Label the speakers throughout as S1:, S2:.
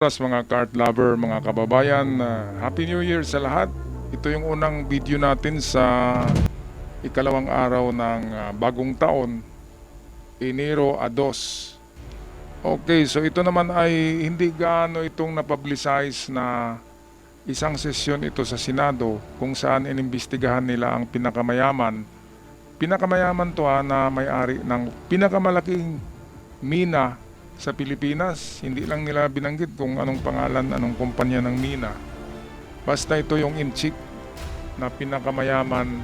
S1: Mga kart lover, mga kababayan, Happy New Year sa lahat. Ito yung unang video natin sa ikalawang araw ng bagong taon, Enero 2. Okay, so ito naman ay hindi gaano itong napublicize na isang sesyon ito sa Senado kung saan inimbestigahan nila ang pinakamayaman. Pinakamayaman to na may-ari ng pinakamalaking mina sa Pilipinas. Hindi lang nila binanggit kung anong pangalan, anong kumpanya ng mina. Basta ito yung in-chief na pinakamayaman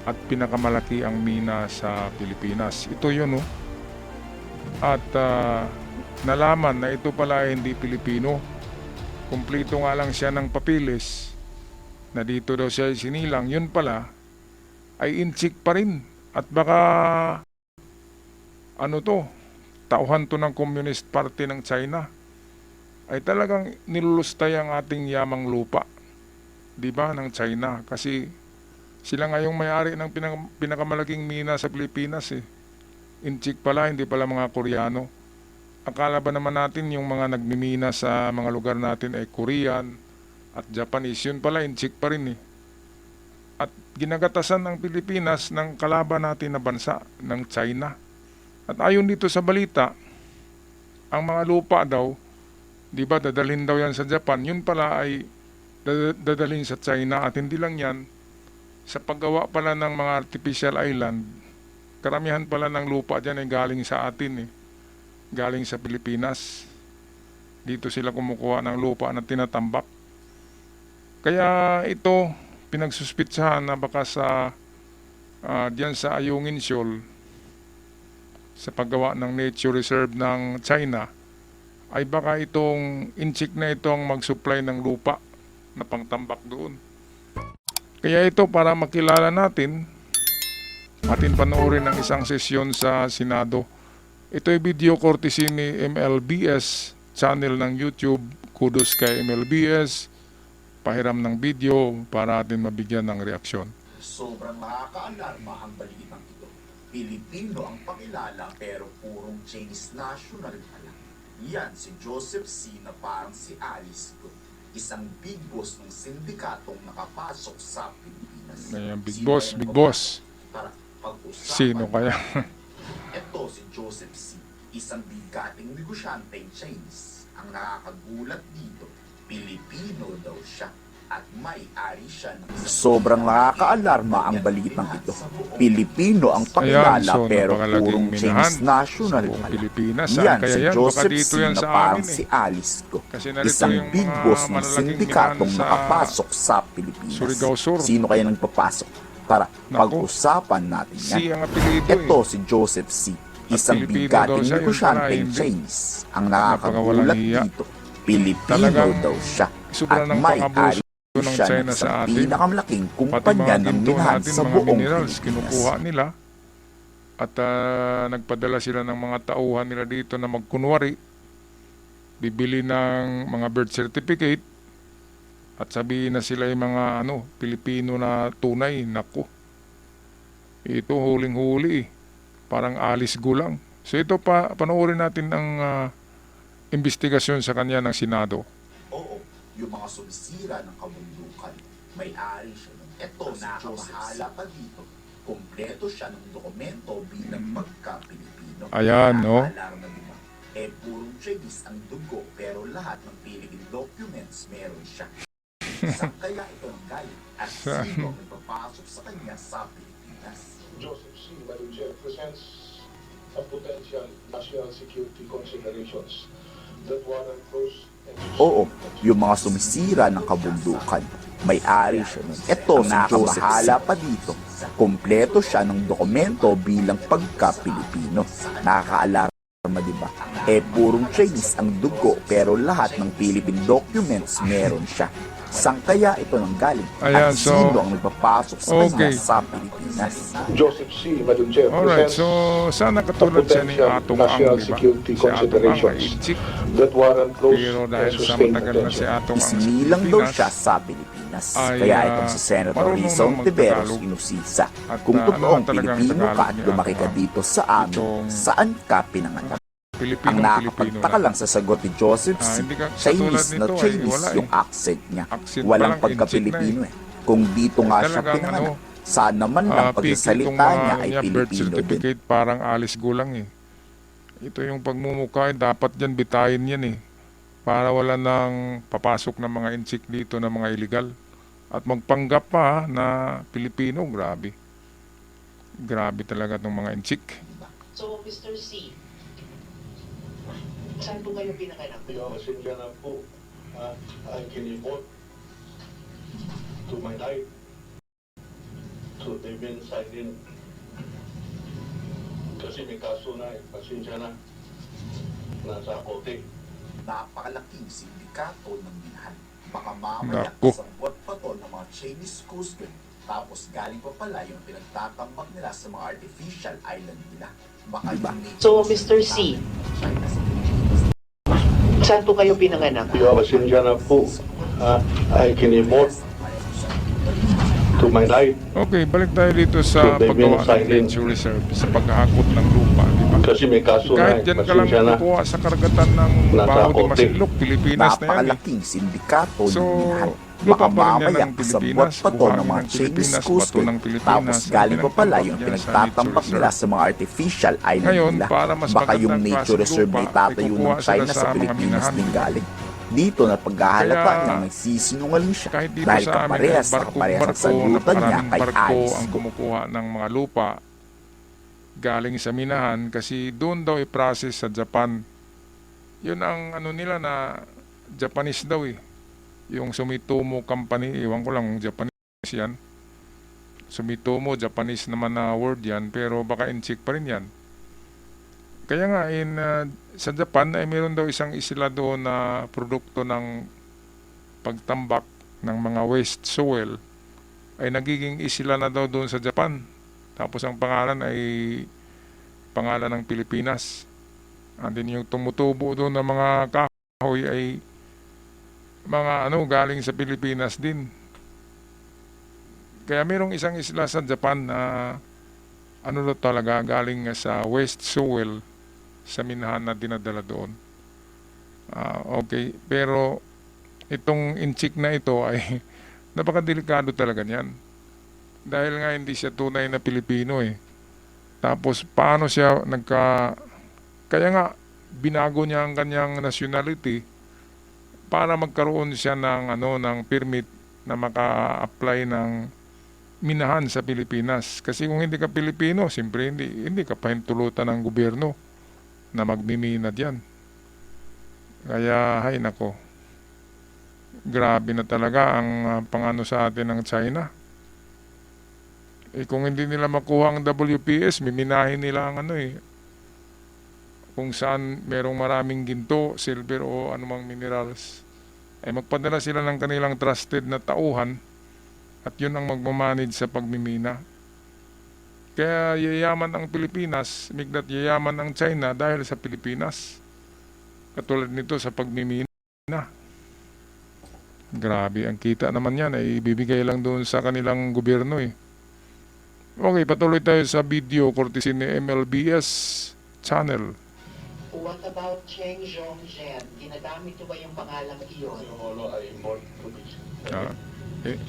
S1: at pinakamalaki ang mina sa Pilipinas. Ito yun, oh. At nalaman na ito pala ay hindi Pilipino. Kumplito nga lang siya ng papilis na dito daw siya sinilang. Yun pala ay in-chief pa rin. At baka tauhan to ng Communist Party ng China, ay talagang nilulustay ang ating yamang lupa, di ba, ng China. Kasi sila nga yung may-ari ng pinakamalaking mina sa Pilipinas eh. In-chief pala, hindi pala mga Koreano. Akala ba naman natin yung mga nagmimina sa mga lugar natin ay Korean at Japanese? Yun pala, in-chief pa rin eh. At ginagatasan ng Pilipinas ng kalaban natin na bansa, ng China. At ayon dito sa balita, ang mga lupa daw, di ba, dadalhin daw yan sa Japan. Yun pala ay dadalhin sa China. At hindi lang yan, sa paggawa pala ng mga artificial island, karamihan pala ng lupa dyan ay galing sa atin eh. Galing sa Pilipinas. Dito sila kumukuha ng lupa na tinatambak. Kaya ito, pinagsuspitsahan na baka sa diyan sa Ayungin Shoal, sa paggawa ng nature reserve ng China, ay baka itong in-chief na itong mag-supply ng lupa na pangtambak doon. Kaya ito, para makilala natin, atin panoorin ang isang sesyon sa Senado. Ito ay video courtesy ni MLBS channel ng YouTube. Kudos kay MLBS, pahiram ng video para atin mabigyan ng reaksyon.
S2: Sobrang nakaka-alarma ang balitang ito. Pilipino ang pakilala pero purong Chinese national pala. Yan si Joseph C. na parang si Alice ko. Isang big boss ng sindikatong nakapasok sa Pilipinas.
S1: Ayan, big boss.
S2: Tara,
S1: Sino kaya?
S2: Ito si Joseph C. Isang bigating negosyanteng Chinese. Ang nakakagulat dito, Pilipino daw siya. At may-ari siya ng... Sobrang nakaka-alarma ang balitang ito. Pilipino ang pakilala pero purong Chinese national pala. Yan si Joseph C. na parang si Alice ko. Isang big boss ng sindikatong nakapasok sa Pilipinas. Sino kaya nang papasok? Tara, pag-usapan natin yan. Ito si Joseph C. Isang bigating negosyanteng Chinese. Ang nakakagulat dito, Pilipino daw siya. At may-ari siya sa pinakamalaking kumpanya ng minahan sa buong Pilipinas.
S1: Kinukuha nila at nagpadala sila ng mga tauhan nila dito na magkunwari, bibili ng mga birth certificate at sabihin na sila yung mga Pilipino na tunay. Naku, ito huling-huli parang Alice Gulang. So ito panoorin natin ang investigasyon sa kanya ng Senado.
S2: Yung mga sumisira ng kabundukan, may-ari siya ng ito na nakamahala pa dito. Kompleto siya ng dokumento bilang pagka-Pilipino.
S1: Ayan, no?
S2: Purong Chinese ang dugo pero lahat ng Philippine documents meron siya. Saan kaya ito ang galing? At sino ang nagpapasok sa kanya sa Pilipinas?
S3: Joseph C. Malunje presents a potential national security considerations that warrant close.
S2: Oo, yung mga sumisira ng kabundukan, may-ari siya nun. Ito na nakamahala pa dito. Kompleto siya ng dokumento bilang pagka-Pilipino. Nakaka-alarma, diba? Purong Chinese ang dugo pero lahat ng Philippine documents meron siya. Saan kaya ito nang galing?
S1: Ayan,
S2: at sino ang nagpapasok sa kanya sa Pilipinas?
S3: Joseph C. Malunje
S1: Alright, so sana katulad siya ni Atong Ang, diba?
S3: security
S1: Si Atong Ang ay
S3: considerations
S1: in-chief.
S3: that warrant close
S1: Pero
S3: and
S1: dahil sa
S3: sustained
S1: matagal na si
S3: attention.
S1: Atong Ang sa
S2: Isinilang daw
S1: Pilipinas,
S2: siya sa Pilipinas.
S1: ay,
S2: Kaya itong si Senator
S1: marunong
S2: Rizal
S1: naman
S2: Tiveros
S1: magtagalog.
S2: inusisa.
S1: At,
S2: Kung totoong
S1: talagang
S2: Pilipino ka
S1: Tagalog
S2: at
S1: niya,
S2: lumaki ka dito sa amin,
S1: itong
S2: saan ka pinanganak? Ang nakakapagtaka lang sa sagot ni Joseph C.
S1: hindi ka- katulad
S2: Chinese na
S1: nito,
S2: Chinese
S1: wala eh.
S2: yung accent niya.
S1: Accent pa
S2: Walang
S1: lang,
S2: pagka-Pilipino
S1: inchik
S2: eh. Kung dito nga siya
S1: Talagang
S2: pinanganak,
S1: ano,
S2: sana man lang
S1: Fake itong
S2: pagsasalita
S1: mga
S2: niya ay
S1: niya, birth
S2: Pilipino din.
S1: certificate, parang Alice Gulang eh. Ito yung pagmumukha, dapat yan bitayin yan eh. Para wala nang papasok ng mga inchik dito na mga illegal. At magpanggap pa na Pilipino, grabe. Grabe talaga itong mga inchik.
S4: So, Mr. C, saan po kayo pinanganak?
S3: Pasensya na po. I can report to my life. So they've been silent. Kasi may kaso na eh. Pasensya na. Nasa kote.
S2: Napakalaking sindikato ng minahan. Baka mamaya
S1: Naku.
S2: kasabot pa to ng mga Chinese Coast Guard. Tapos galing pa pala yung pinagtatambak nila sa mga artificial island nila. Baka yung nature
S4: So, Mr. C,
S2: China sa
S4: saan po kayo pinanganak?
S3: Pasensya na po. I can report to my life.
S1: Okay, balik tayo dito sa
S3: So, they've been
S1: paggawa ng
S3: silent.
S1: nature reserve, sa paghahakot ng lupa, di ba?
S3: Kasi may kaso na
S1: Kahit
S3: eh.
S1: dyan ka lang
S3: Pasensya na.
S1: kukuha sa karagatan ng
S3: Nasa
S1: Baho de
S3: kote.
S1: Masinloc, Pilipinas na yan eh.
S2: napakalaking sindikato
S1: So,
S2: ng minahan.
S1: lupa
S2: Baka
S1: pa rin yan
S2: mamaya
S1: ng
S2: kasabot
S1: Pilipinas,
S2: pa to ng
S1: buhangin
S2: mga
S1: ng
S2: Chinese
S1: Pilipinas,
S2: Coast
S1: bato ng
S2: Guard.
S1: Pilipinas,
S2: Tapos
S1: ang
S2: galing pa pala
S1: pinagtambak
S2: yung
S1: dyan sa
S2: pinagtatambak
S1: nature
S2: nila
S1: reserve.
S2: sa mga artificial island
S1: Ngayon,
S2: nila.
S1: para mas
S2: Baka yung
S1: magandang
S2: nature
S1: klaseng
S2: reserve na
S1: lupa,
S2: itatayo
S1: ikukuha
S2: ng China
S1: sila
S2: sa
S1: sa mga
S2: Pilipinas
S1: minahan.
S2: din galing. Dito na paghahalata
S1: Kaya,
S2: niya nagsisinungaling siya
S1: Kahit dito
S2: dahil
S1: sa amin,
S2: kaparehas na
S1: barko
S2: kaparehas ang
S1: na
S2: sagutan niya
S1: maraming
S2: kay
S1: barko
S2: Alice.
S1: ang kumukuha ng mga lupa galing sa minahan kasi doon daw i-process sa Japan. Yun ang ano nila na Japanese daw eh. Yung Sumitomo Company, iwan ko lang kung Japanese yan. Sumitomo, Japanese naman na word yan, pero baka inchik pa rin yan. Kaya nga, sa Japan ay meron daw isang isla doon na produkto ng pagtambak ng mga waste soil ay nagiging isla na daw doon sa Japan. Tapos ang pangalan ay pangalan ng Pilipinas. And then yung tumutubo doon ng mga kahoy ay mga galing sa Pilipinas din. Kaya merong isang isla sa Japan na talaga galing sa waste soil sa minahan na dinadala doon. Okay, pero itong inchik na ito ay napakadelikado talaga niyan. Dahil nga hindi siya tunay na Pilipino eh. Tapos paano siya kaya nga binago niya ang kanyang nationality para magkaroon siya ng permit na maka-apply ng minahan sa Pilipinas. Kasi kung hindi ka Pilipino, siyempre hindi ka pahintulutan ng gobyerno na magmimina diyan. Kaya hay nako. Grabe na talaga ang pangano sa atin ng China. Kung hindi nila makuha ang WPS, miminahin nila ang kung saan merong maraming ginto, silver o anumang minerals. Magpadala sila ng kanilang trusted na tauhan at yun ang magmamanage sa pagmimina. Kaya yayaman ang Pilipinas, migdat yayaman ang China dahil sa Pilipinas. Katulad nito sa pagmimina. Grabe, ang kita naman yan ay ibibigay lang doon sa kanilang gobyerno eh. Okay, patuloy tayo sa video courtesy ni MLBS channel.
S4: What about Cheng Zhongzhen? Ginagamit niyo ba yung pangalang iyon?
S3: Ano ay more to be.
S2: Sa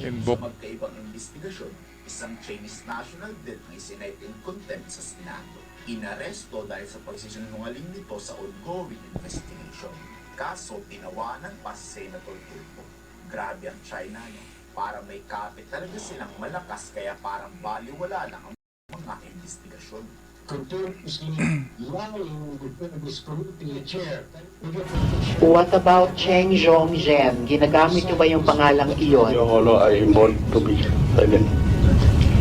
S1: Invoke.
S2: magkaibang investigasyon, isang Chinese national din ang isinight in contempt sa Senado. Inaresto dahil sa pagsisinungaling nito sa ongoing investigation. Kaso, tinawanan pa si Senator Tulfo. Grabe ang China, no? Para may kapit talaga silang malakas, kaya parang baliwala lang ang mga investigasyon.
S4: What about Cheng Zhongzhen? Ginagamit niyo ba yung pangalang iyon?
S3: Ano ay more to be.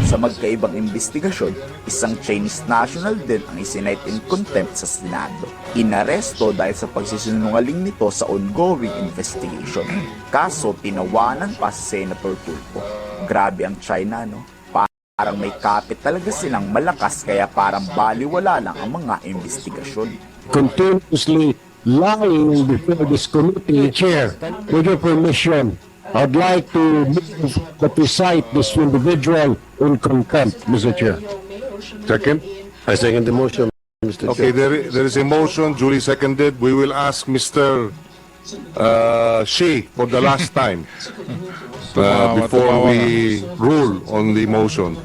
S2: Sa magkaibang investigasyon, isang Chinese national din ang isinight in contempt sa Senado. Inaresto dahil sa pagsisinungaling nito sa ongoing investigation. Kaso, tinawanan pa si Senator Tulfo. Grabe ang China, no? Parang may kapit talaga silang malakas, kaya parang baliwala lang ang mga investigasyon.
S5: Continuously lying before this committee chair. With your permission, I'd like to move that we cite this individual in contempt, Mr. Chair.
S6: Second? I second the motion.
S5: Mr.
S6: Okay,
S5: Chair.
S6: there is a motion duly seconded. We will ask Mr. Shi for the last time before we rule on the motion.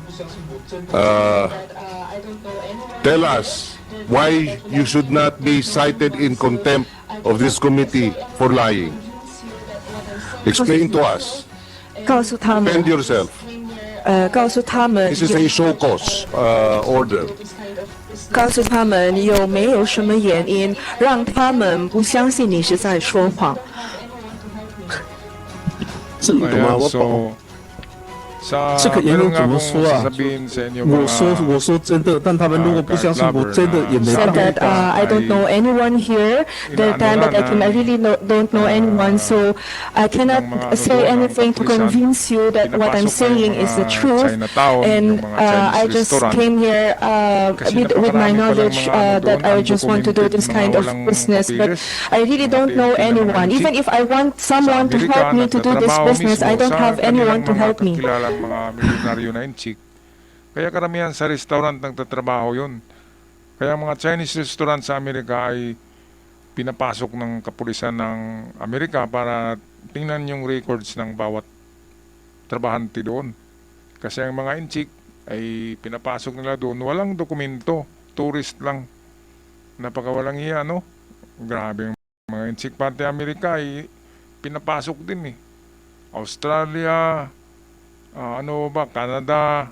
S6: Tell us why you should not be cited in contempt of this committee for lying. Explain to us.
S7: 告诉他们
S6: Defend yourself.
S7: 告诉他们
S6: This is a show cause order.
S7: 告诉他们有没有什么原因让他们不相信你是在说谎？
S1: Ayan, so, sa
S8: 这个言论
S1: meron nga
S8: 怎么
S1: akong
S8: 说啊？
S1: sasabihin sa inyo
S8: 我说真的，但他们如果不相信我真的也没
S7: Said
S8: 办法。
S7: that I don't know anyone here. The time that I really don't know anyone, so I cannot say anything to convince you that what I'm saying is the truth. And I just came here with my knowledge that I just want to do this kind of business, but I really don't know anyone. Even if I want someone to help me to do this business, I don't have anyone to help me.
S1: Kilalang mga milyonaryo na inchik. Kaya karamihan sa restaurant nagtatrabaho yun. Kaya mga Chinese restaurant sa Amerika ay pinapasok ng kapulisan ng Amerika para tingnan yung records ng bawat trabahante doon. Kasi ang mga inchik ay pinapasok nila doon. Walang dokumento. Tourist lang. Napakawalang iya, no? Grabe yung mga inchik. Pati Amerika ay pinapasok din eh. Australia, Canada,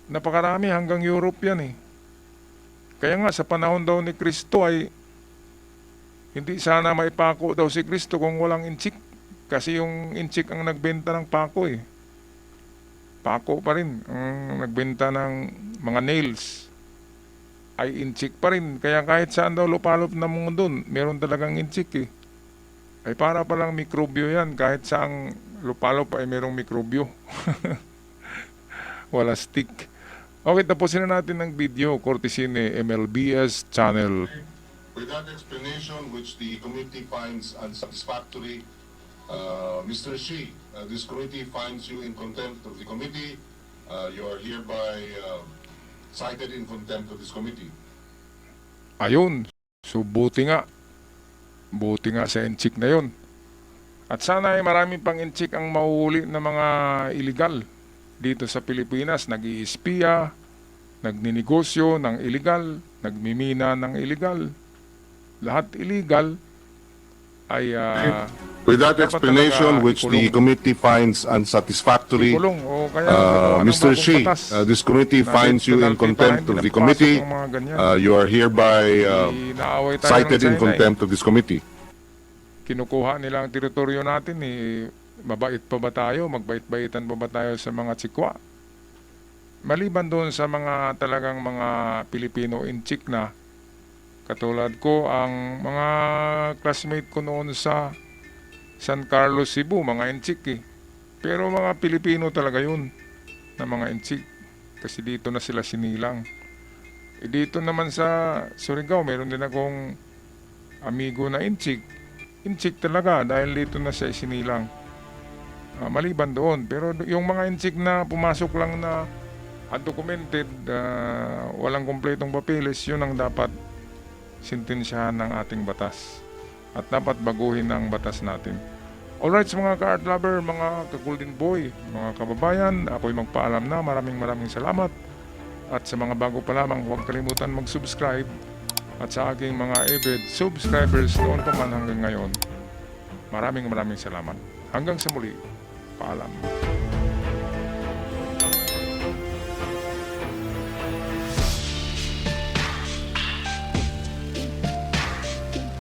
S1: napakarami hanggang Europe yan eh. Kaya nga sa panahon daw ni Kristo ay hindi sana maipako daw si Kristo kung walang inchik. Kasi yung inchik ang nagbenta ng pako eh. Pako pa rin ang nagbenta ng mga nails. Ay inchik pa rin. Kaya kahit saan daw lupalop na mundo doon, meron talagang inchik eh. Ay para palang mikrobyo yan. Kahit saang lupalop ay merong mikrobyo. Wala stick. Okay, tapusin na natin ng video. Courtesy ni MLBS Channel.
S6: With that explanation, which the committee finds unsatisfactory, Mr. Shi, this committee finds you in contempt of the committee. You are hereby cited in contempt of this committee.
S1: Ayun. So buti nga. Buti nga sa inchik na yun. At sana ay maraming pang inchik ang mahuhuli na mga illegal dito sa Pilipinas. Nag-iispiya, nagninegosyo ng illegal, nagmimina ng illegal. Lahat illegal ay
S6: With that
S1: dapat
S6: explanation,
S1: talaga
S6: which the
S1: ikulong.
S6: committee finds unsatisfactory,
S1: Ikulong. O kaya kung anong
S6: Mr.
S1: bagong
S6: Shi,
S1: batas
S6: this committee
S1: na
S6: finds you in
S1: penalty para
S6: contempt
S1: hindi
S6: of the
S1: napasok
S6: committee.
S1: ng mga ganyan.
S6: You are hereby
S1: Inaaway tayo ng
S6: cited in
S1: China
S6: contempt of this committee.
S1: Kinukuha nila ang teritoryo natin eh. Mabait pa ba tayo? Magbait-baitan pa ba tayo sa mga tsikwa? Maliban doon sa mga talagang mga Pilipino inchik na katulad ko, ang mga classmate ko noon sa San Carlos, Cebu, mga inchik eh. Pero mga Pilipino talaga yun na mga inchik. Kasi dito na sila sinilang. Eh dito naman sa Surigao, meron din akong amigo na inchik. Inchik talaga dahil dito na siya sinilang. Maliban doon. Pero yung mga inchik na pumasok lang na undocumented, walang kompletong papeles, yun ang dapat sintensyahan ng ating batas. At dapat baguhin ang batas natin. Alright, mga ka-art lover, mga ka-golden boy, mga kababayan, ako'y magpaalam na. Maraming salamat. At sa mga bago pa lamang, huwag kalimutan mag-subscribe. At sa aking mga avid subscribers noon pa man hanggang ngayon, maraming salamat. Hanggang sa muli, paalam.